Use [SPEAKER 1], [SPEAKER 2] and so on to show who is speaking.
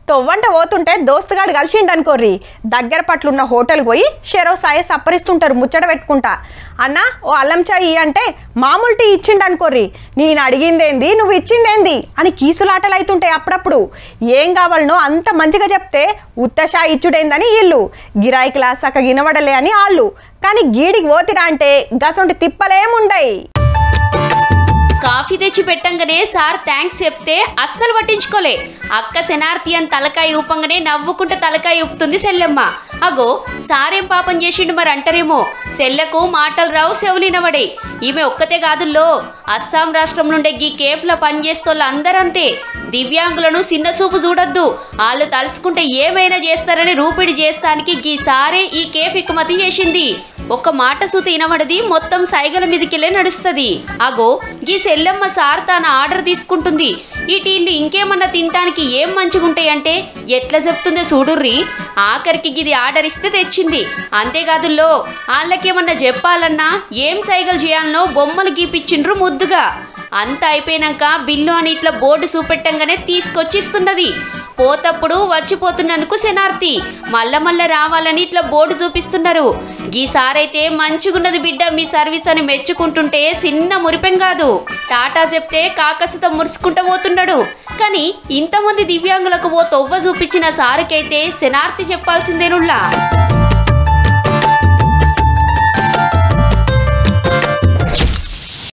[SPEAKER 1] తొవ్వంట పోతుంటే దోస్తుగాడు కలిసిండు అనుకోర్రి దగ్గర పట్లున్న హోటల్ పోయి షెరో సాయ సప్పరిస్తుంటారు ముచ్చట పెట్టుకుంటా అన్న ఓ అల్లం చాయ్ అంటే మామూలు టీ ఇచ్చిండు అనుకోర్రి నేను అడిగిందేంది నువ్వు ఇచ్చిందేంది అని కీసులాటలు అవుతుంటాయి అప్పుడప్పుడు ఏం కావాలనో అంత మంచిగా చెప్తే ఉత్త షాయి ఇచ్చుడేందని వీళ్ళు గిరాయి క్లాస్ అక్క గినవడలే అని వాళ్ళు కానీ గీడికి పోతిరా అంటే గసొంటి తిప్పలేముండయి
[SPEAKER 2] కాఫీ తెచ్చి పెట్టంగానే సార్ థ్యాంక్స్ చెప్తే అస్సలు పట్టించుకోలే అక్క శనార్థి అని తలకాయ ఊపంగానే నవ్వుకుంటే తలకాయ ఊపుతుంది సెల్లెమ్మ అగో సారేం పాపం చేసిండు మరి అంటారేమో సెల్లకు మాటలు రావు సెవలినవడే ఈమె ఒక్కతే కాదుల్లో అస్సాం రాష్ట్రం నుండే గీ కేఫ్లో పనిచేస్తోళ్ళు అందరంతే దివ్యాంగులను చిన్న చూపు చూడొద్దు వాళ్ళు తలుచుకుంటే ఏమైనా చేస్తారని రూపిడి చేస్తానికి గీ సారే ఈ కేఫ్ ఇకమతి చేసింది ఒక్క మాట సూతి ఇనవడది మొత్తం సైగల మీదకెళ్ళే నడుస్తుంది అగో గీ సెల్లమ్మ సార్ తన ఆర్డర్ తీసుకుంటుంది ఈ టీళ్ళు ఇంకేమన్నా తినడానికి ఏం మంచిగుంటాయంటే ఎట్లా చెప్తుందో చూడుర్రి ఆఖరికి గిది ఆర్డర్ ఇస్తే తెచ్చింది అంతేకాదుల్లో వాళ్ళకేమన్నా చెప్పాలన్నా ఏం సైగలు చేయాలనో బొమ్మలు గీపిచ్చిండ్రు ముద్దుగా అంత అయిపోయినాక బిల్లు అని ఇట్లా బోర్డు చూపెట్టంగానే తీసుకొచ్చిస్తున్నది పోతప్పుడు వచ్చిపోతున్నందుకు శనార్థి మళ్ళా రావాలని ఇట్లా బోర్డు చూపిస్తున్నారు గీసారైతే మంచిగున్నది బిడ్డ మీ సర్వీస్ అని మెచ్చుకుంటుంటే చిన్న మురిపెం కాదు టాటా చెప్తే కాకసుతో మురుసుకుంటూ పోతున్నాడు కానీ ఇంతమంది దివ్యాంగులకు ఓ తొవ్వ చూపించిన సారుకైతే శనార్థి చెప్పాల్సిందేనుల్లా